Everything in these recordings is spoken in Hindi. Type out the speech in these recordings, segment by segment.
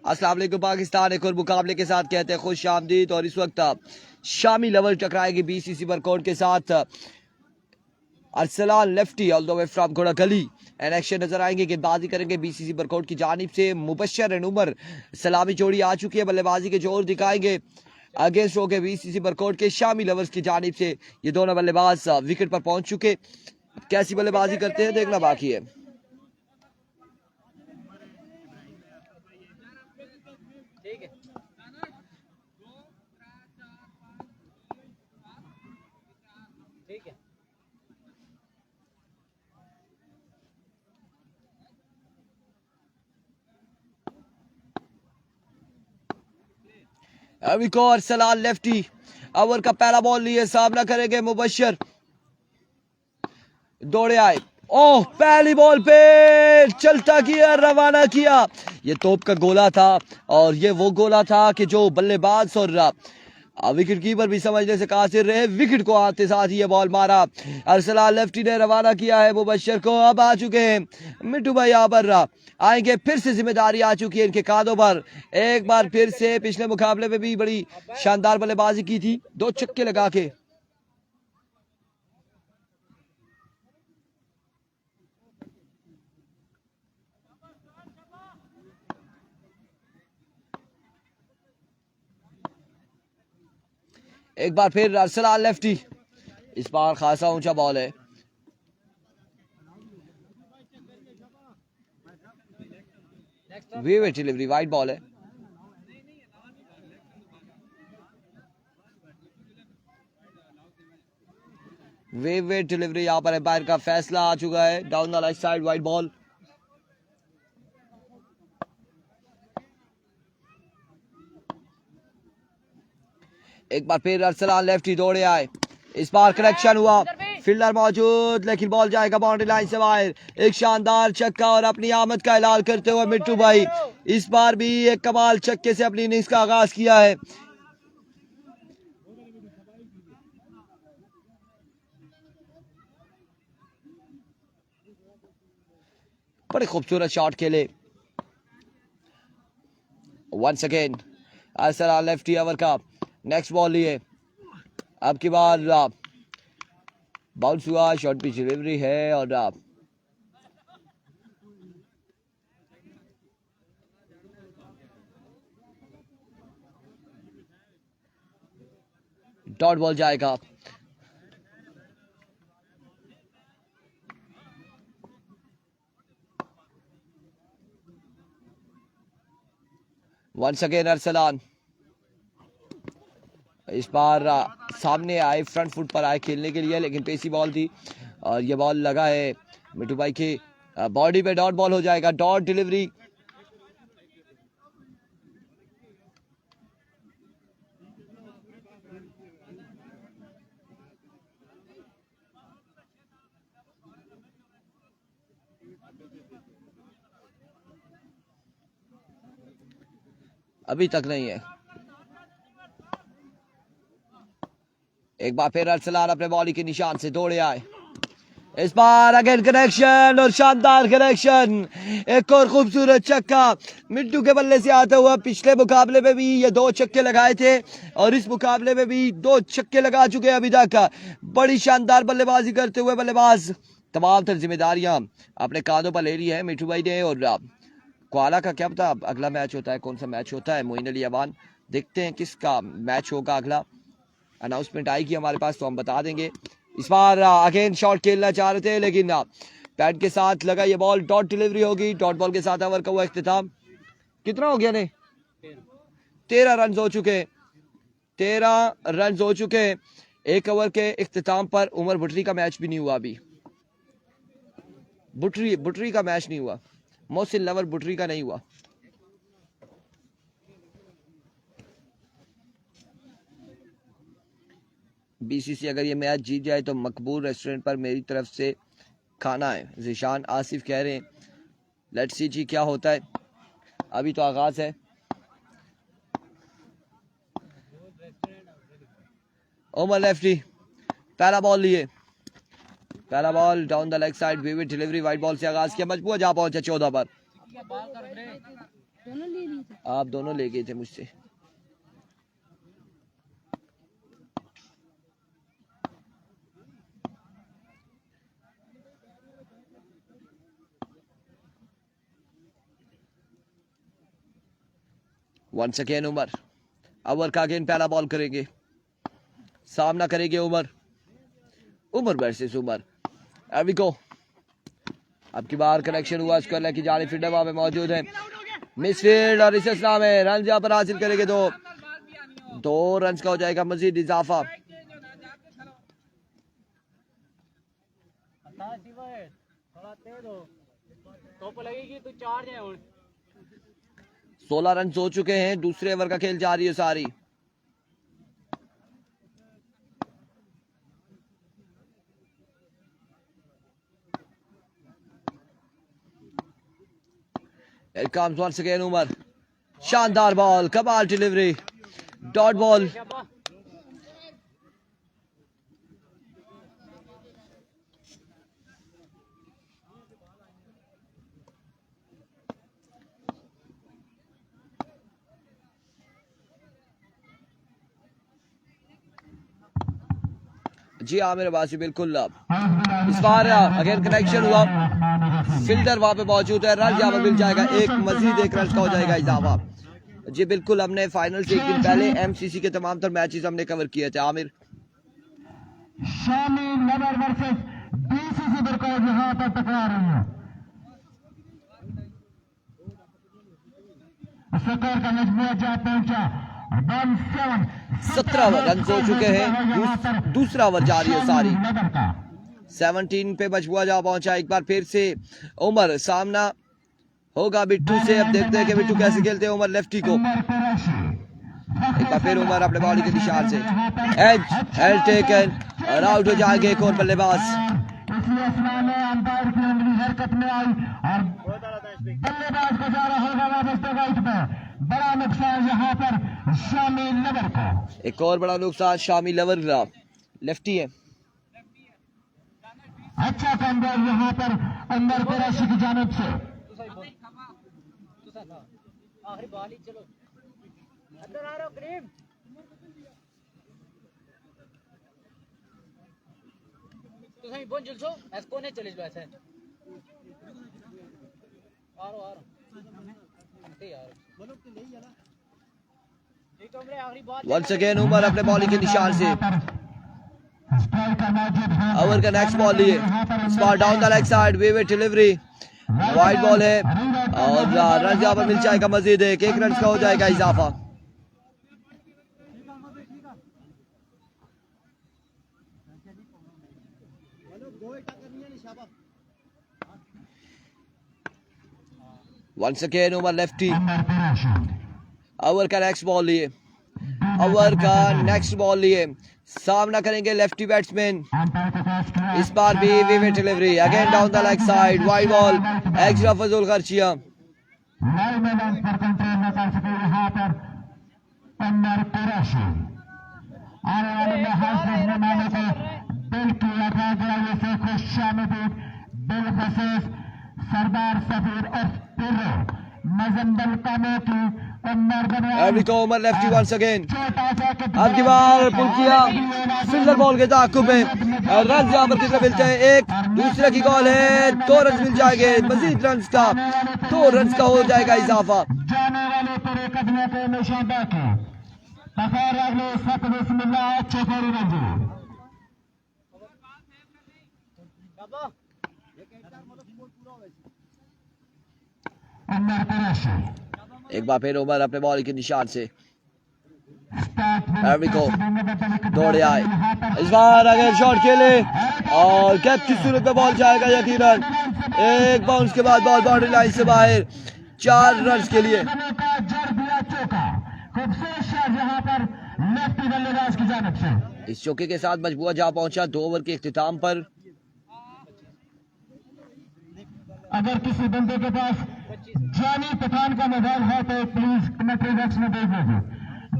अस्सलाम वालेकुम पाकिस्तान एक और मुकाबले के साथ कहते हैं खुश आमदीद। और इस वक्त शामी लवर टकराएगी बीसीसी बरकोट के साथ। Arsalan lefty all the way from Ghoragali and action नजर आएंगे। गेंदबाजी करेंगे बीसीसी बरकोट की जानिब से मुबशर एंड उमर। सलामी जोड़ी आ चुकी है, बल्लेबाजी के जोर दिखाएंगे अगेंस्ट हो के बीसीसी बरकोट के शामी लवर्स की जानिब से। ये दोनों बल्लेबाज विकेट पर पहुंच चुके। कैसी बल्लेबाजी करते हैं देखना बाकी है। एक और सलाल लेफ्टी ओवर का पहला बॉल लिए सामना करेंगे मुबशर। दौड़े आए, ओह पहली बॉल पे चलता किया, रवाना किया। ये तोप का गोला था और ये वो गोला था कि जो बल्लेबाज और विकेट कीपर भी समझने से कासिर रहे। विकेट को आते साथ ही ये बॉल मारा। अरसलान लेफ्टी ने रवाना किया है मुबशर को। अब आ चुके हैं मिट्टू भाई यहाँ पर आएंगे, फिर से जिम्मेदारी आ चुकी है इनके कांधों पर। एक बार फिर से पिछले मुकाबले में भी बड़ी शानदार बल्लेबाजी की थी, 2 छक्के लगा के। एक बार फिर अरसलान लेफ्टी, इस बार खासा ऊंचा बॉल है। वे डिलीवरी, वाइड बॉल है। वे डिलीवरी, यहां पर एम्पायर का फैसला आ चुका है। Down the right side, wide ball. एक बार फिर अरसलान लेफ्टी दौड़े आए, इस बार कनेक्शन हुआ, फील्डर मौजूद लेकिन बॉल जाएगा बाउंड्री लाइन से बाहर। एक शानदार छक्का और अपनी आमद का ऐलान करते हुए मिट्टू भाई इस बार भी एक कमाल छक्के से अपनी इनिंग्स का आगाज किया है। बड़े खूबसूरत शॉट खेले। Once again Arsalan lefty over का नेक्स्ट बॉल लिए। अब की बार बाउंस हुआ, शॉर्ट पिच डिलीवरी है और डॉट बॉल जाएगा। वंस अगेन अरसलान इस बार सामने आए, फ्रंट फुट पर आए खेलने के लिए, लेकिन पेसी बॉल थी और ये बॉल लगा है मिट्टू भाई की बॉडी पे। डॉट बॉल हो जाएगा, डॉट डिलीवरी। अभी तक नहीं है। एक बार फिर अरसलान अपने बॉली के निशान से दौड़े आए, इस बार अगेन कनेक्शन और शानदार कनेक्शन। एक और खूबसूरत छक्का मिट्टू के बल्ले से आता हुआ। पिछले मुकाबले में भी ये 2 छक्के लगाए थे और इस मुकाबले में भी 2 छक्के लगा चुके हैं अभी तक। बड़ी शानदार बल्लेबाजी करते हुए बल्लेबाज तमाम तर जिम्मेदारियां अपने कांधों पर ले ली है मिट्टू भाई ने। और क्वाला का क्या पता अगला मैच होता है, कौन सा मैच होता है। मोइन अली अवान, देखते हैं किसका मैच होगा अगला। अनाउंसमेंट आएगी हमारे पास तो हम बता देंगे। इस बार अगेन शॉट खेलना चाह रहे थे लेकिन पैड के साथ लगा ये बॉल। डॉट डिलीवरी होगी, डॉट बॉल के साथ ओवर का हुआ इख्तिताम। कितना हो गया ने? 13 रन हो चुके, 13 रन हो चुके। एक ओवर के इख्तिताम पर उमर बुटरी का मैच भी नहीं हुआ अभी। बुटरी का मैच नहीं हुआ, मोहसिन लवर बुटरी का नहीं हुआ। बीसीसी अगर ये मैच जीत जाए तो मकबूल रेस्टोरेंट पर मेरी तरफ से खाना है, जिशान आसिफ कह रहे हैं। लेट्स सी जी क्या होता है, अभी तो आगाज है। ओमर लेफ्टी पहला बॉल लिए, पहला ball down the leg side, vivid delivery, wide ball से आगाज किया। मजबूर जहां पहुंचे 14 पर। दोनों ले लिए थे। आप दोनों ले गए थे मुझसे। वंस अगेन उमर, अवर का अगेन पहला बॉल करेंगे, सामना करेंगे Umar, Umar versus Umar. Here we go। अब की बार कनेक्शन हुआ स्क्वायर की जाने फील्डर वहां पे मौजूद है, मिसफील्ड और इस असला में रन यहाँ पर हासिल करेंगे। दो रन का हो जाएगा मजीद इजाफा। तो 16 रन हो चुके हैं, दूसरे ओवर का खेल जारी है सारी। Here comes once again Umar, शानदार बॉल, कमाल डिलीवरी, डॉट बॉल। जी हाँ मेरे पास बिल्कुल। इस बार अगेन कनेक्शन हुआ, फील्डर वहां पे मौजूद है, रन यहाँ पर मिल जाएगा, एक मजीद एक रन का हो जाएगा इजाफा। जी बिल्कुल, हमने फाइनल से एक दिन पहले एमसीसी के तमाम तर मैचेस हमने कवर किए थे। आमिर शामी नगर वर्सेस बीसीसी बिल्कुल यहाँ पर टकरा रही है। स्कोर का मजमूआ जा पहुंचा 17 रन हो चुके हैं, दूसरा ओवर जारी है सारी। 17 पे मजबूआ जा पहुंचा। एक बार फिर से उमर, सामना होगा बिट्टू से। अब देखते हैं कि बिट्टू कैसे खेलते हैं उमर लेफ्टी को। एक बार फिर उमर अपने बॉडी के निशान से एज हेल टेकन और आउट हो जाएंगे एक और बल्लेबाज। अंपायर की उंगली हरकत में आई और बल्लेबाज को जा रहा होगा वापस वाइट पे। बड़ा नुकसान यहाँ पर शामी नगर को। एक और बड़ा नुकसान शामी नगर का, लेफ्टी है। अच्छा कमबैक यहाँ पर अंदर कुरैशी की जानिब से। आखिरी बॉल ही, चलो अंदर आ रहा करीम। तो सही बोल जुलसो ऐस कोने चले जो ऐसे आ रहा अंते यार बोलो कि नहीं है ना। एक तो हमने आखिरी बॉल वंस अगेन उमर अपने बॉलिंग के निशान से ओवर का नेक्स्ट बॉल लिए, इस बार डाउन द लेग साइड, वे डिलीवरी, वाइड बॉल है और रन यहाँ पर मिल जाएगा मजीद एक रन का हो जाएगा इजाफा। Once again Umar lefty, over का नेक्स्ट बॉल लिए, ओवर का नेक्स्ट बॉल लिए, सामना करेंगे लेफ्टी बैट्समैन। इस बार भी vivid delivery, again down the leg side, wide ball, extra फजूल खर्चियां। मैदान पर कंट्रोल न कर सके यहाँ पर अंदर कुरैशी। आने वाले लिहाज देखने वाले को बिल किया था गया ये से खुश शामिल बिल बसेस सरदार सफीर और पिर्रो मजंबल committee Umar lefty once again, अब की बार पुल किया, सिल्वर बॉल के ताकुब में रन यहाँ पर कितना मिलते हैं, एक दूसरे की कॉल है, 2 रन मिल जाएंगे मजीद रन का, 2 रन का हो जाएगा इजाफा। जाने वाले पूरे कदमों को निशान बाकी तफार अगले सत बिस्मिल्लाह अच्छे करी रंजी अंदर कुरैशी। एक बार फिर उमर अपने बॉल के निशान से दौड़े आए, इस बार अगर शॉट खेले और कैप की सूरत में बॉल जाएगा यकीनन, एक बाउंस के बाद बॉल बाउंड्री लाइन से बाहर, 4 रन के लिए। इस चौके के साथ मजबूआ जा पहुंचा 2 ओवर के इख्तिताम पर। अगर किसी बंदे के पास जानी पठान का मोबाइल है तो प्लीज कमेंट्री बॉक्स में भेज दीजिए।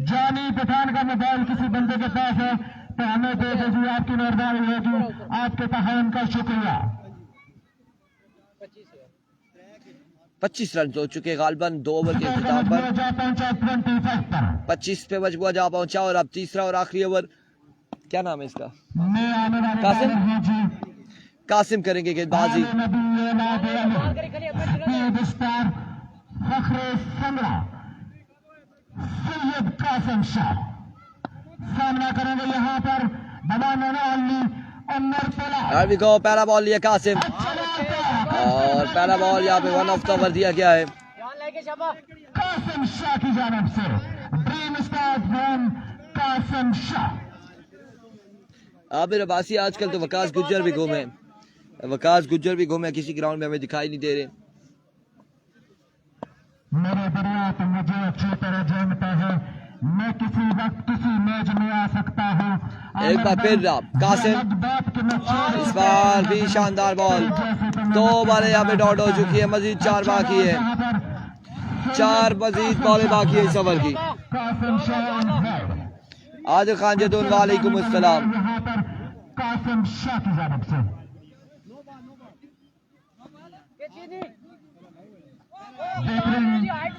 जानी पठान का मोबाइल किसी बंदे के पास है तो हमें भेज दीजिए, आपकी मेहरबानी होगी, आपके तहान का शुक्रिया। 25 रन हो चुके गालबन 2 ओवर के इख्तिताम पर। 25 पे मजबूआ जा पहुंचा और अब तीसरा और आखिरी ओवर, क्या नाम है इसका, कासिम करेंगे गेंदबाजी। सामना करेंगे यहाँ पर पहला बॉल लिया कासिम और पहला बॉल यहाँ पे 1 ऑफ द ओवर दिया गया है। कासिम शाह की जानिब से dream star from Qasim Shah. Abir Abbasi आजकल तो वकास गुज्जर भी घूमे, किसी ग्राउंड में हमें दिखाई नहीं दे रहे। मेरे दरिया तो मुझे अच्छी तरह जानता है, मैं किसी वक्त किसी मैच में आ सकता हूँ। एक बार फिर कासिम, इस बार भी शानदार बॉल, 2 बॉलें यहाँ पे डॉट हो चुकी है, मजीद 4 बाकी है, 4 मजीद बॉलें बाकी है इस ओवर की। आदिल खान जदून वालेकुम अस्सलाम। कासिम शाह की जानिब से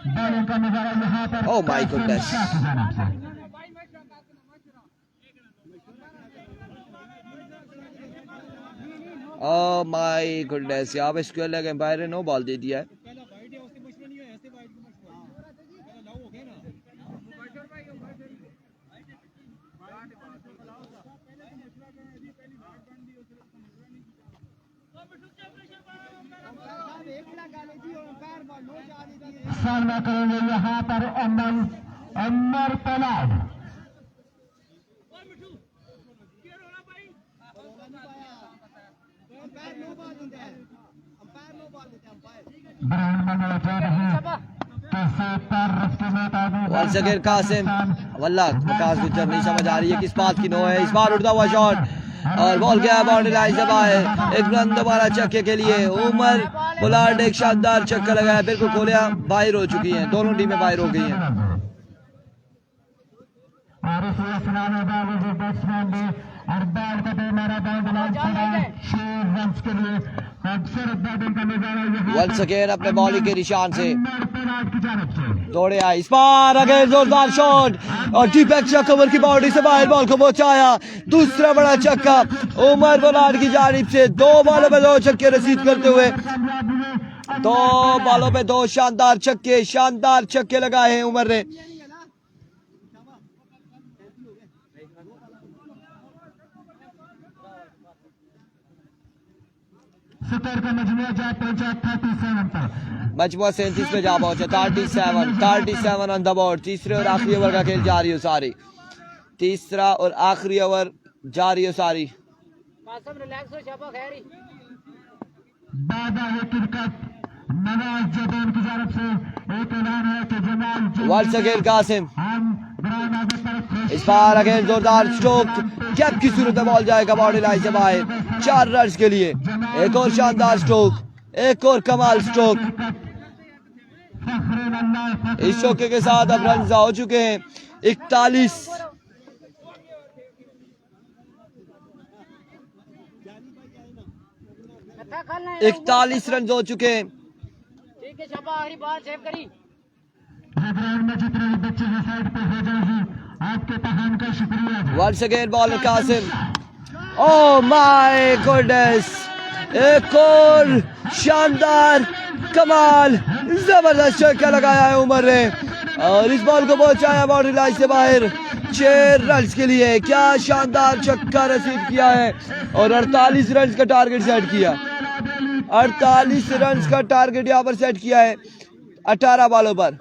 बॉलिंग का नजारा यहाँ पर। ओह my goodness, oh my goodness, यहाँ पे स्क्वायर लेग एम्पायर ने नो बॉल दे दिया है। सामना करेंगे यहाँ पर अमर तलाब। वंस अगेन कासिम, वल्लाह वकास गुज्जर नहीं समझ आ रही है किस बात की नो है। इस बार उड़ता हुआ शॉट और बॉल गया बाउंड्री लाइन से बाहर। एक रन दोबारा छक्के के लिए उमर बुलार्ड, एक शानदार छक्का लगाया, बिल्कुल खोलिया, बाहर हो चुकी हैं, दोनों टीमें बाहर हो गई हैं। और बॉल को दे मारा बाउंड्री लाइन से 6 रन्स के लिए। खूबसूरत बैटिंग का नजारा वंस अगेन अपने बॉलिंग के निशान से दौड़े आए, इस बार अगेन जोरदार शॉट और डीप एक्स्ट्रा कवर की बाउंड्री से बाहर बॉल को पहुंचाया। दूसरा बड़ा छक्का उमर बुलार्ड की जानिब से, 2 बॉलों में 2 छक्के रसीद करते हुए, 2 बॉलों में 2 शानदार छक्के लगाए हैं उमर ने। मजमुआ 37 पे जा पहुंचा, 37 ऑन द बोर्ड। तीसरे और आखिरी ओवर का खेल जारी हो सारी, तीसरा और आखिरी ओवर जारी हो सारी। वंस अगेन कासिम, इस बार अगेन जोरदार स्ट्रोक, कैप की सूरत में बॉल जाएगा बाउंड्री लाइन से बाहर, 4 रन के लिए। एक और शानदार स्ट्रोक, एक और कमाल स्ट्रोक। इस चौके के साथ अब रन हो चुके हैं 41 रन हो चुके हैं। ठीक है शाबाश, आखिरी बार सेव करी। Once again bowler Qasim, oh my goodness, एक और शानदार कमाल जबरदस्त छक्का लगाया है उमर ने और इस बॉल को पहुंचाया बाउंड्री लाइन से बाहर 6 रन के लिए। क्या शानदार छक्का रसीद किया है और 48 रन का टारगेट सेट किया, 48 रन का टारगेट यहाँ पर सेट किया है 18 बॉलों पर।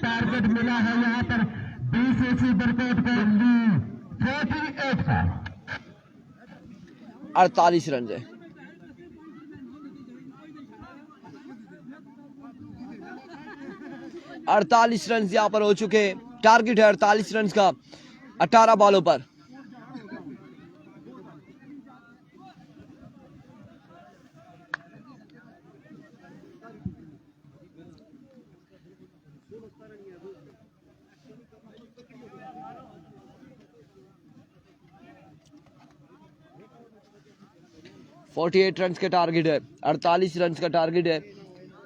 टारगेट मिला है यहाँ पर 48 रन है। अड़तालीस रन यहाँ पर हो चुके, टारगेट है 48 रन का 18 बॉलों पर। 48 रन का टारगेट है, 48 रन का टारगेट है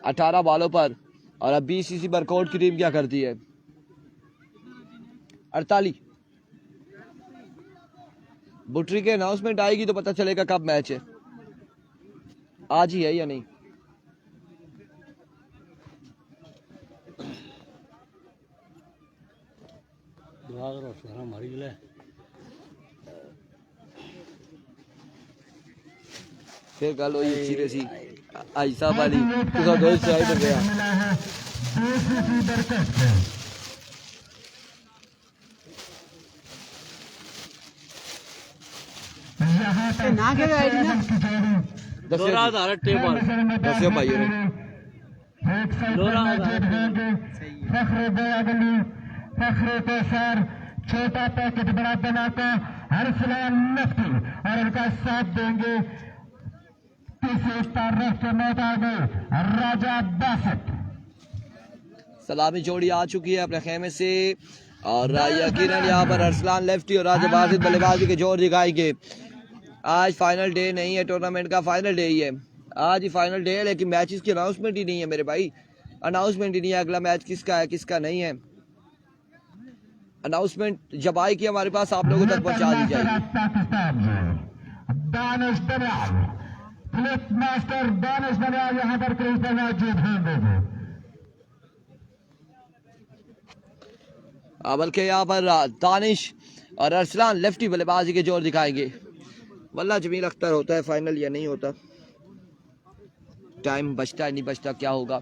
18 बॉलों पर। और अब बीसीसी बरकोट की टीम क्या करती है? 48। बुटरी के अनाउंसमेंट आएगी तो पता चलेगा कब मैच है, आज ही है या नहीं। फिर गल हुई सीधे सी आयसा वाली तो दोस्त साइड हो गया। मिला है बीसीसी बरकत से। यहाँ तक ना के आईडी ना दोरा आधार टेबल दस्यो भाइयों ने एक साइड फखरे बेअदली, फखरे पेशर, छोटा पैकेट बड़ा धमाका, अरसलान नफ्ती और उनका साथ देंगे तीसरी तरफ के मैदान में राजा बासठ। सलामी जोड़ी आ चुकी है अपने खेमे से और यकीनन यहाँ पर अरसलान लेफ्टी और राजा बासित बल्लेबाजी के जोर दिखाएंगे। आज फाइनल डे नहीं है, टूर्नामेंट का फाइनल डे ही है, आज ही फाइनल डे है, लेकिन मैचेस की अनाउंसमेंट ही नहीं है मेरे भाई, अनाउंसमेंट ही नहीं है अगला मैच किसका है किसका नहीं है। अनाउंसमेंट जब आएगी हमारे पास आप लोगों तक पहुंचा दी जाएगी। दानिश बनियाल, फ्लिप मास्टर दानिश बनियाल यहाँ पर क्रीज पर मौजूद होंगे। बल्कि यहाँ पर दानिश और अरसलान लेफ्टी बल्लेबाजी के जोर दिखाएंगे। वल्ला जमील अख्तर होता है फाइनल या नहीं होता, टाइम बचता है नहीं बचता क्या होगा।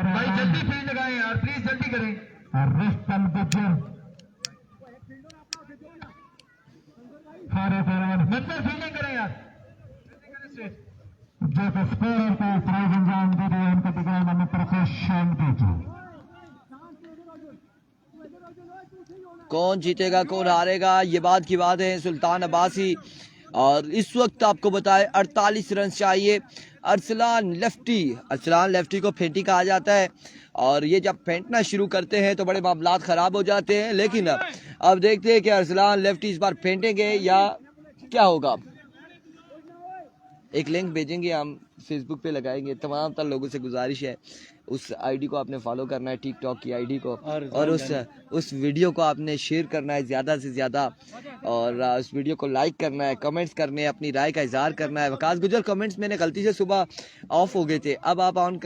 भाई जल्दी फील्ड लगाएं यार, प्लीज जल्दी करें। रिश्तम गुजर मतलब फील्डिंग करें यार, जो स्कोर को प्राइज अंजाम दे रहे हैं उनको दिखाएं मम्मी प्रकाश शांति जी। कौन जीतेगा कौन हारेगा ये बात की बात है। सुल्तान अब्बासी और इस वक्त आपको बताए 48 रन चाहिए। अरसलान लेफ्टी को फेंटी कहा जाता है और ये जब फेंटना शुरू करते हैं तो बड़े मामलात ख़राब हो जाते हैं, लेकिन अब देखते हैं कि अरसलान लेफ्टी इस बार फेंटेंगे या क्या होगा। एक लिंक भेजेंगे हम फेसबुक पे लगाएंगे, तमाम तर लोगों से गुजारिश है उस आईडी को आपने फॉलो करना है, टिकटॉक की आईडी को, और उस वीडियो को आपने शेयर करना है ज़्यादा से ज़्यादा और उस वीडियो को लाइक करना है, कमेंट्स करने हैं, अपनी राय का इजहार करना है। वकास गुजर कमेंट्स मैंने गलती से सुबह ऑफ हो गए थे, अब आप ऑन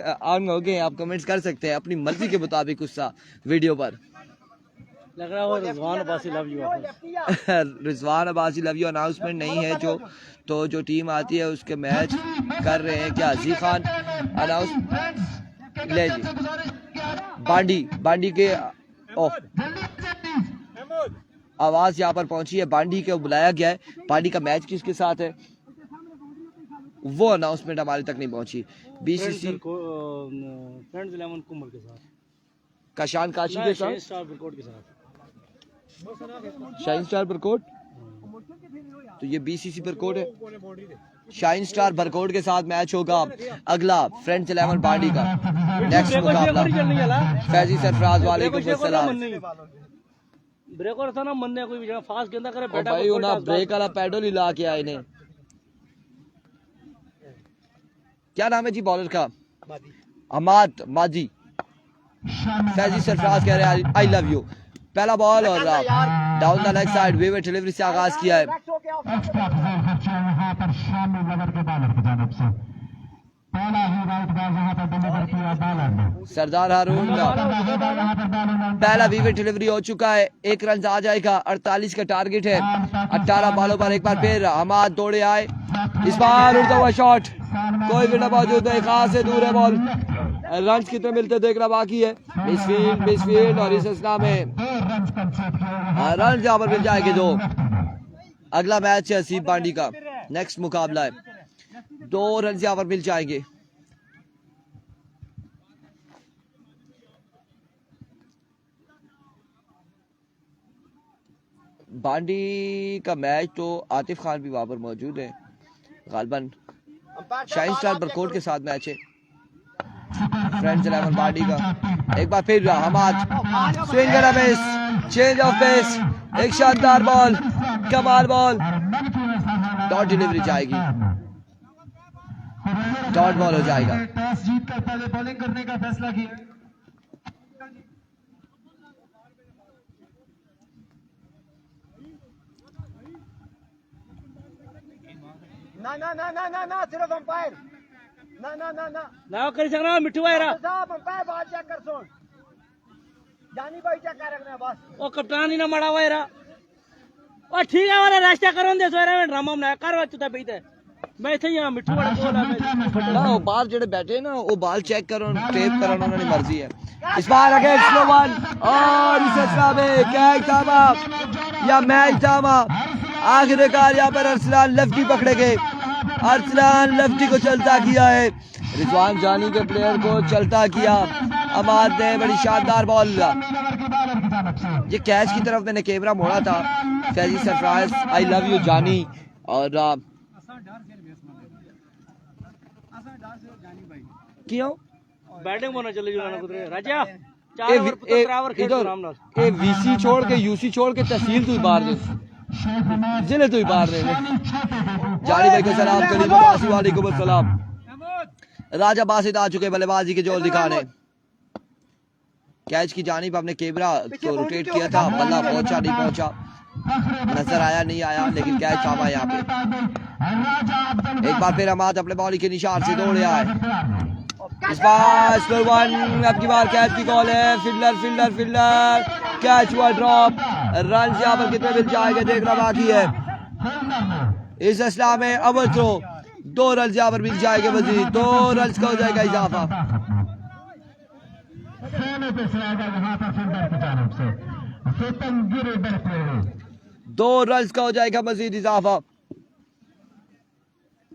हो गए, आप कमेंट्स कर सकते हैं अपनी मर्जी के मुताबिक उस वीडियो पर। लग रहा है Rizwan Abbasi love you Rizwan Abbasi love you announcement नहीं है जो टीम आती है उसके मैच कर रहे हैं क्या। जी खान अनाउंस ले जी बांडी के आवाज यहाँ पर पहुंची है, बांडी के बुलाया गया है, बांडी का मैच किसके साथ है वो अनाउंसमेंट हमारे तक नहीं पहुंची। बीसीसी फ्रेंड्स 11 कुमर के साथ, काशान काशी के साथ, शाइन स्टार बरकोट, तो ये बीसीसी बरकोट है। शाइन स्टार बरकोट के साथ मैच होगा अगला फ्रेंड्स 11 बांडी का नेक्स्ट मुकाबला। फैजी सरफराज वालेकुम अस्सलाम। ब्रेक और था ना मन ने कोई फास्ट गेंदा करे बेटा भाई वो ना ब्रेक वाला पैडल ही ला के आए ने। क्या नाम है जी बॉलर का? अमाद माजी। फैजी सरफराज कह रहे हैं आई लव यू। पहला बॉल और down the leg side waver delivery से आगाज किया है। एक्स्ट्रा यहाँ पर शामिल नगर के बॉलर की जानिब से पहला ही राइट बॉल यहाँ पर डिलीवर किया बॉलर ने। सरदार हारून पहला वीवर डिलीवरी हो चुका है, 1 रन आ जाएगा। 48 का टारगेट है, 18 बॉलों पर एक बार फिर हमाद दौड़े आए, इस बार उड़ता हुआ शॉट, कोई भी मौजूद नहीं, खास से दूर है बॉल। रन कितने मिलते देखना बाकी है। मिसफील्ड और इस असना में रन यहाँ पर मिल जाएंगे 2। अगला मैच है हसीब बांडी का, नेक्स्ट मुकाबला है, 2 रन यहाँ पर मिल जाएंगे। बांडी का मैच तो आतिफ खान भी वहां पर मौजूद है, गालबन शाइन स्टार बरकोट के साथ मैच है फ्रेंड्स 11 बांडी का। एक बार फिर Hammad swing and miss, change of pace, एक शानदार बॉल, कमाल बॉल, डॉट डिलीवरी जाएगी, डॉट बॉल हो जाएगा। टॉस जीतकर पहले बॉलिंग करने का फैसला किया। ना ना ना ना ना ना सिर्फ अंपायर ना ना ना ना ना कर सकना मिठू भाईरा साहब अंपायर बात चेक कर सुन जानी भाई चेक कर रखना बस ओ कप्तान ही ना मड़ा वायरा ओ ठीक है वाला रास्ता करो दे सोरा में ड्रामा बनाया कर वचता बेइते मैं इथे यहां मिठू वाला बोला ना वो बाहर जेडे बैठे ना वो बाल चेक करो, टेप करो, उन्होंने मर्जी है। इस बार अगेन स्लो वन और इस ससरा में कैच थामा या मैच थामा, आखिरकार यहाँ पर अरसलान लेफ्टी पकड़े गए, अरसलान लेफ्टी को चलता किया है, रिजवान जानी के प्लेयर को चलता किया, अमाद ने बड़ी शानदार बॉल, ये कैच की तरफ मैंने कैमरा मोड़ा था, फैजी सरफराज आई लव यू जानी, और क्यों बैटिंग होना चले जो ना कुदरे राजा 4 ओवर 15 ओवर खेल आराम नाल ए वीसी छोड़ के यूसी छोड़ के तहसील तू बाहर दे, जिले तू बाहर दे। जानी भाई को सलाम, करीम अब्बासी वालेकुम अस्सलाम। राजा बासित आ चुके बल्लेबाजी के जोर दिखाने, कैच की जानिब आपने कैमरा तो रोटेट किया था, बल्ला पहुंचा नहीं पहुंचा, नजर आया नहीं आया, लेकिन कैच आवा यहाँ पे। एक बार फिर अमाद अपने बॉलिंग के निशान से दौड़े आए, इस बार स्लो वन, अब की बार कैच की कॉल है, फील्डर फील्डर फील्डर, कैच हुआ ड्रॉप, रन यहाँ पर कितने मिल जाएंगे देखना बाकी है। इस असला में अव्वल थ्रो 2 रन यहाँ पर मिल जाएंगे मजीद, 2 रन का हो जाएगा इजाफा। 2 रन का हो जाएगा मजीद इजाफा।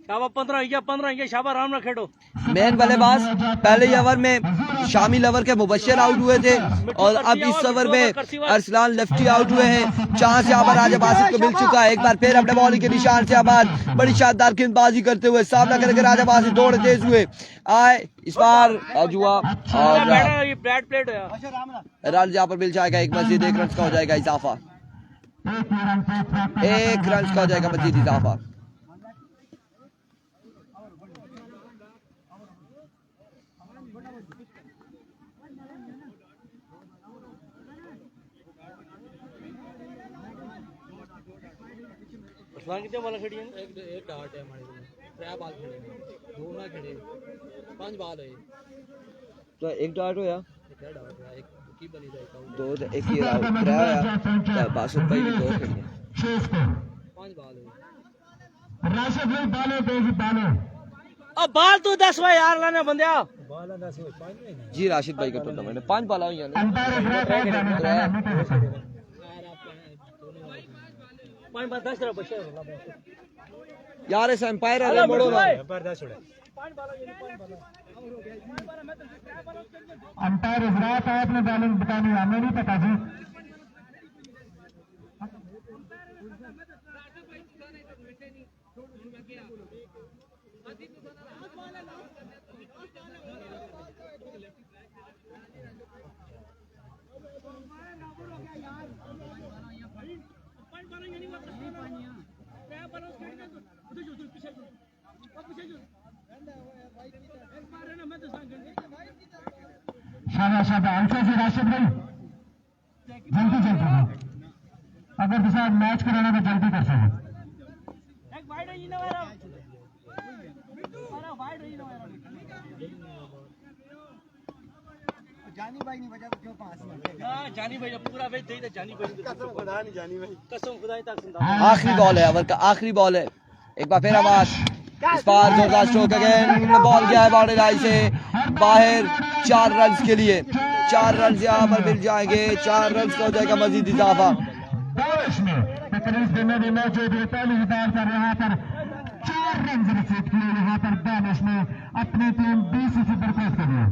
शाबा 15 शाबा आराम ना खेलो। मेन बल्लेबाज पहले ओवर में शामी लवर के मुबश्शिर आउट हुए थे और अब इस ओवर में अरसलान लेफ्टी आउट हुए हैं, चांस यहाँ पर राजा बासित को मिल चुका है। एक बार फिर अपने बॉलिंग के निशान से आबाद बड़ी शानदार गेंदबाजी करते हुए सामना करके राजा बासित दौड़ तेज हुए आए, इस बार जुआ और रन यहाँ पर मिल जाएगा, एक मजीद 1 रन का हो जाएगा इजाफा, 1 रन का हो जाएगा मजीद इजाफा। कितने बॉल खड़ी है? एक डाट है हमारे को 3 बॉल खेले, 2 ना खेले, 5 बॉल है तो 1 डाट हो या क्या डाट है, एक की बनी जाएगा 2 1 ही आउट 3 होया, बासुत भाई भी 2 खेले, 5 बॉल है। राशिद भाई बालो बेजी बालो अब बाल तू 10 भाई यार लाने बंदिया बॉल 10 है 5 नहीं ना जी राशिद भाई का टूर्नामेंट है, 5 बॉल हुई है यार, आप 5 बार 10 तरफ बचे यार, ऐसा एम्पायर है मोड़ो ना, पर 10 छोड़े अंपायर इजरात है, अपने बैलेंस बताने हमें नहीं पता जी। शाबाश शाबाश, अच्छा से राशिद भाई जल्दी जल्दी, अगर दूसरा मैच कराना तो जल्दी कर सके। एक वाइड है ना वाला वाइड है ना वाला जानी भाई नहीं बजा तो क्यों 5 मिनट ना जानी भाई पूरा मैच दे दे, जानी भाई कसम खुदा नहीं जानी भाई, कसम खुदा तक सुनता। आखिरी बॉल है ओवर का, आखिरी बॉल है, एक बार फिर आवाज, इस बार जोरदार स्ट्रोक अगेन, बॉल गया है बाउंड्री लाइन से बाहर, 4 रन के लिए, 4 रन यहाँ पर मिल जाएंगे, 4 रन का हो जाएगा मजीद इजाफा। बारिश में तकरीब देने में मौजूद है, पहली बार पर यहाँ पर 4 रन रिसीव किए, यहाँ पर दानिश ने अपनी टीम 20 से बरकरार कर लिया।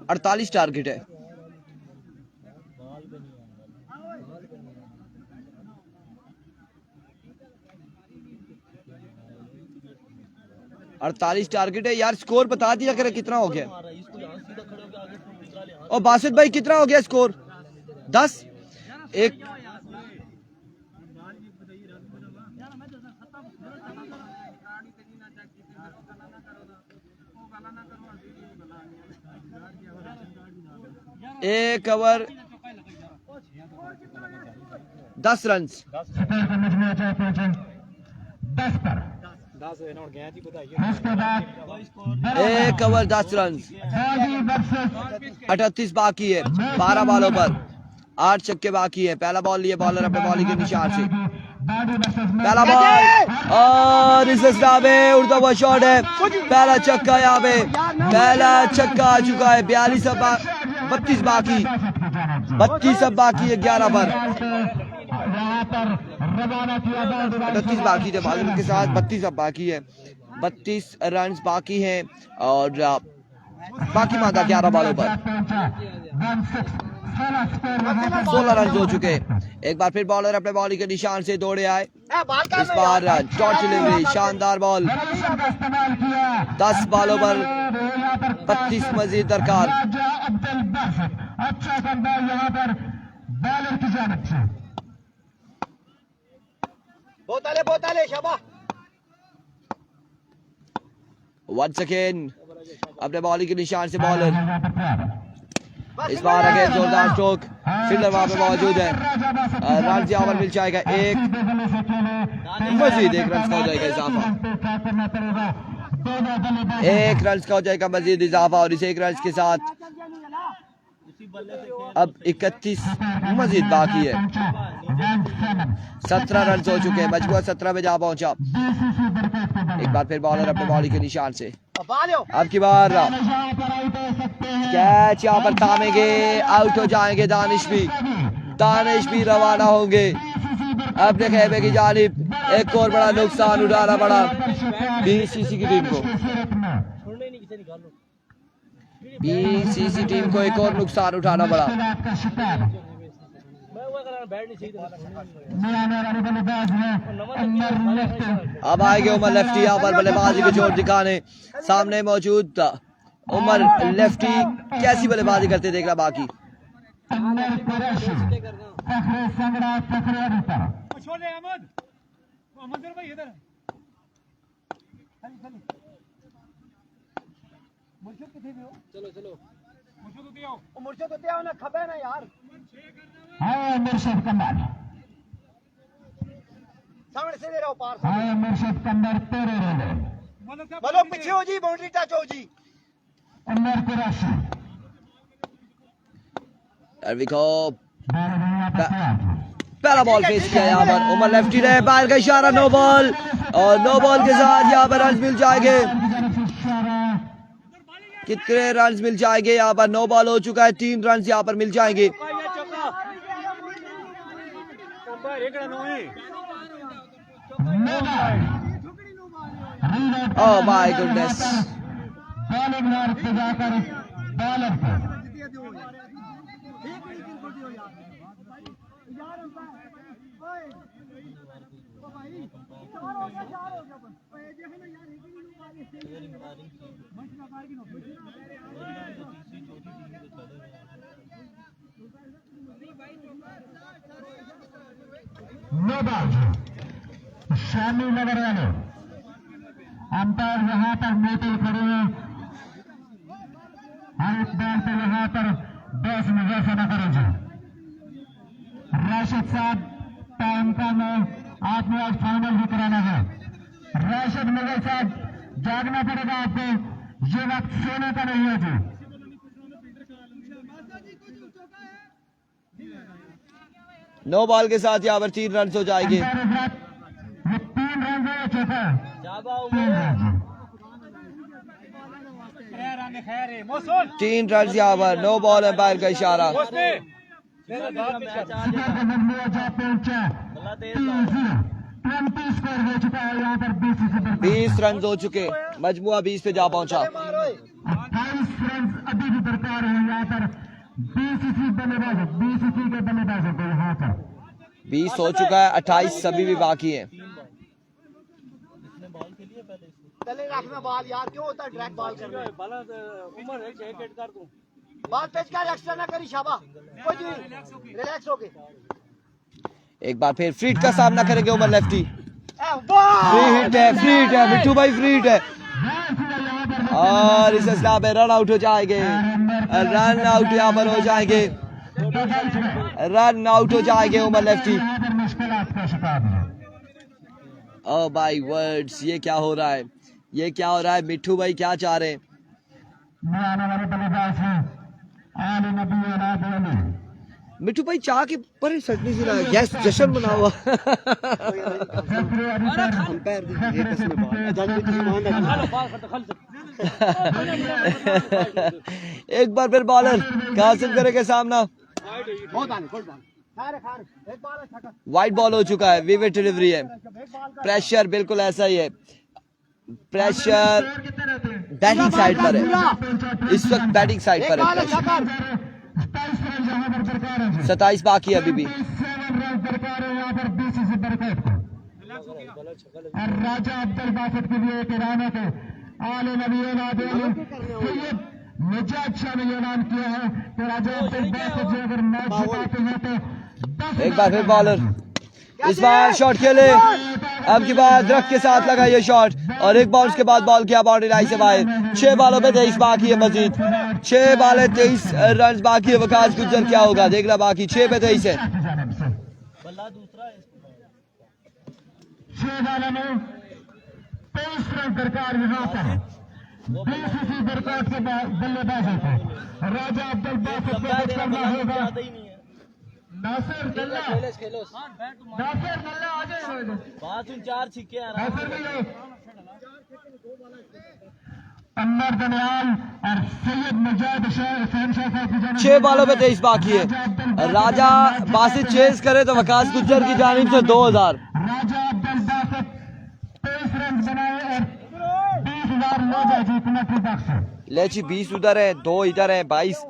48 टारगेट है। 48 टारगेट है यार। स्कोर बता दिया करे कितना हो गया। और बासित भाई कितना हो गया स्कोर? 10 एक। एक ओवर 10 रन। 10 पर 10 है ना और गया थी बताइए। उसके बाद एक ओवर 10 रन। 38 बाकी है 12 बॉलों पर। 8 छक्के बाकी है। पहला बॉल लिए बॉलर अपने बॉलिंग के निशान से। पहला बॉल और इस में उड़ता हुआ शॉट है। पहला छक्का यहाँ पे। पहला छक्का आ चुका है। 32 बाकी 32 अब बाकी है 11 पर। 38 बाकी थे बॉलर के साथ। 32 अब बाकी है। 32 रन बाकी हैं और बाकी मांगा 11 बॉलों पर। 16 रन हो चुके। एक बार फिर बॉलर अपने बॉलिंग के निशान से दौड़े आए। इस बार डॉट डिलीवरी शानदार बॉल। 10 बॉलों पर 32 मजीद दरकार। अच्छा बॉल यहाँ पर बॉलर की जानिब से। बोतले शाबाश। वंस अगेन अपने बॉलिंग के निशान से बॉलर। इस बार अगेन जोरदार स्ट्रोक। फील्डर वहां पे मौजूद है। रन यहाँ पर मिल जाएगा एक। मजीद 1 रन का हो जाएगा इजाफा। 1 रन का हो जाएगा मजीद इजाफा और इस 1 रन के साथ अब 31 मजीद बाकी है। 17 रन हो चुके हैं। मजबूत 17 में जा पहुंचा। एक बार फिर बॉलर अपने बॉलिंग के निशान से। अब की बार कैच यहाँ पर थामेंगे। आउट हो जाएंगे दानिश भी रवाना होंगे अपने खेमे की जानिब। एक और बड़ा नुकसान उठाना पड़ा बीसीसी की टीम को। बीसीसी टीम को एक और नुकसान उठाना पड़ा। अब आएंगे उमर लेफ्टी यहाँ पर बल्लेबाजी को जोर दिखाने। सामने मौजूद था उमर लेफ्टी। कैसी बल्लेबाजी करते देखना बाकी। मुर्शिद कमर मुर्शिद कमर तेरे रोले बोलो पीछे हो जी। बाउंड्री टच हो जी। उमर कुरैशी पहला बॉल फेस किया यहाँ पर उमर लेफ्टी ने। पैर का इशारा नो बॉल और नो बॉल के साथ यहाँ पर रन मिल जाएंगे। कितने रन मिल जाएंगे यहाँ पर? नो बॉल हो चुका है। 3 रन यहाँ पर मिल जाएंगे। Oh my goodness. No ball Shami Nagar वाले अंपायर यहाँ पर मोटे खड़े हैं। हर एक बॉल पर यहाँ पर 10 नजर से न करेंगे। राशिद साहब टाइम का में आपने आज फाइनल भी कराना है। राशिद मुगल साहब जागना पड़ेगा आपको। ये वक्त सोने का नहीं है जी। नो बॉल के साथ यहाँ पर 3 रन हो जाएंगे। 3 रन हो चुका है। 3 रन यहाँ पर। नो बॉल अंपायर का इशारा। 20 रन हो चुके। मजमुआ 20 पे जा पहुंचा। 28 रन अभी भी दरकार है यहाँ पर। बीसीसी के बल्लेबाजों को यहाँ पर 20 हो चुका है। 28 सभी भी बाकी है। तले रखना बॉल यार, क्यों होता है ड्रैग बॉल करना? बाला उम्र है जैकेट कर तू बॉल पेच कर, एक्स्ट्रा ना करी शाबा, कोई नहीं, रिलैक्स होके। एक बार फिर फ्री हिट का सामना करेंगे उमर लेफ्टी। वाह! फ्री हिट है मिट्टू भाई, फ्री हिट है और इस असला पे रन आउट हो जाएंगे, रन आउट यहाँ पर हो जाएंगे, रन आउट हो जाएंगे उमर लेफ्टी। ओ भाई वर्ड्स, ये क्या हो रहा है, ये क्या हो रहा है? मिट्टू भाई क्या चाह रहे हैं? मिट्टू भाई चाह के पर सच नहीं सुना, यस जश्न बना हुआ। एक बार फिर बॉलर कासिम करेंगे सामना। वाइड बॉल हो चुका है, विविड डिलीवरी है, प्रेशर बिल्कुल ऐसा ही है, प्रेशर बैटिंग साइड पर है, इस वक्त बैटिंग साइड पर है। 27 बाकी है अभी भी। राजा अब्दुल बासित के लिए एक ऐलान है, आले नबी औलाद मुजाहिद शाह ने ऐलान किया है कि राजा अब्दुल बासित जो अगर मैच जिताते हैं तो एक बार फिर बॉलर इस बार शॉट खेले, अब की बार दरख्त के साथ लगा ये शॉट और एक बाउंस के बाद बॉल किया बाउंड्री लाइन से बाहर। 6 बॉलों पे 23 बाकी है मजीद, 6 बॉलें 23 रन बाकी है। वकास गुज्जर क्या होगा देखना बाकी, 6 पे 23 है। बल्ला दूसरा 6 बॉलों में 23 रन दरकार यहाँ पर बीसीसी बरकत के बल्लेबाजों को राजा अब्दुल बासित को कुछ करना होगा। नासिर नल्ला, नासिर नल्ला आ जाए, बात 4 छिक्के आ रहा नासिर भैया, अमर दनियाल और सैयद मुजाहिद हुसैन शाह साहब की जानिब 6 बॉलों पे 23 बाकी है। राजा बासित चेस करे तो वकास गुज्जर की जानिब से 2000। राजा अब्दुल बासित 23 रन बनाए और 20,000 ले जाए जीतना की बख्श। लेची 20 उधर है, 2 इधर है, 22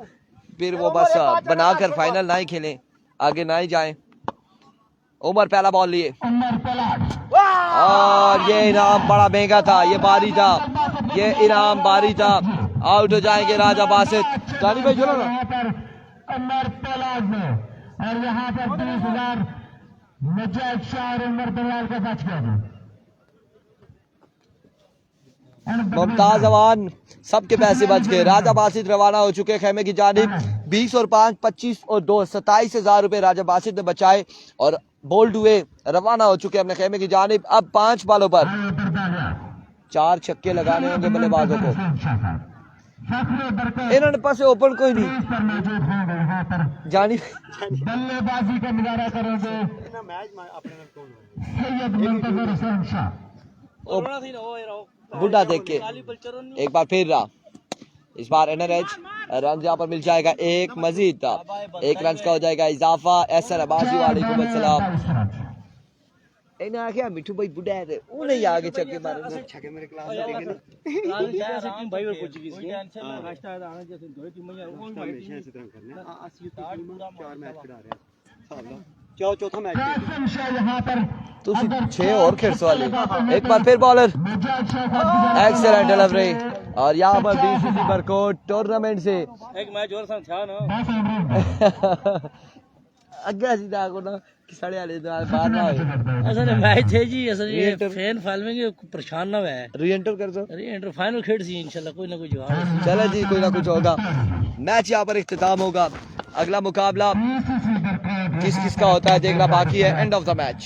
फिर वो बस बनाकर फाइनल ना ही खेलें, आगे ना ही जाएं। उमर पहला बॉल लिए उमर पलाट और ये इनाम बड़ा महंगा था, ये बारी था, ये इनाम बारी था। आउट हो जाएंगे राजा बासित। जानी भाई चलो ना, यहाँ पर उमर पलाट में और यहाँ पर 20,000 मुजाहिद शाह और उमर दलाल का बच गया। मुमताज अवान सबके पैसे बच गए। राजा बासित रवाना हो चुके खेमे की जानिब। 20 और 5 25 और 2 27,000 रुपए राजा बासित ने बचाए और बोल्ड हुए, रवाना हो चुके अपने खेमे की जानिब। अब 5 बॉलों पर 4 छक्के लगाने होंगे बल्लेबाजों को। इन्होंने पास ओपन कोई नहीं जानी। बल्लेबाजी का नजारा करेंगे सैयद मुंतजर हुसैन शाह। कोरोना थी ना वो रहो बुढ़ा देख के एक बार फिर रहा, इस बार एनआरएच रन यहाँ पर मिल जाएगा एक मजीद था, 1 रन का हो जाएगा इजाफा। एसर अब्बासी वालेकुम अस्सलाम। इन्हें आके मिठू भाई बुढ़ा है वो नहीं आगे छक्के मारे, छक्के मेरे क्लास में देखे ना भाई और पोर्चुगीज के टेंशन में रास्ता है आने जैसे दो टीम में वो हमेशा इसी तरह करना है। 4 मैच खिला रहे हैं साहब, क्या चौथा मैच कासिम शाह यहाँ पर तो 6 और खेर्स वाले। एक बार फिर बॉलर एक्सीलेंट डिलीवरी और यहाँ पर बीसीसी बरकोट टूर्नामेंट से एक मैच और सा था ना अग्गा सीधा को ना कि साढ़े वाले बाहर ना आए। असल मैच है जी, असल ये फैन फालमेंगे परेशान ना है। री एंटर कर दो, अरे इंटर फाइनल खेल सी इंशाल्लाह कोई ना कोई जवाब। चले जी कोई ना कुछ होगा। मैच यहाँ पर इख्तिताम होगा, अगला मुकाबला किस किस का होता है देखना बाकी है। End of the match.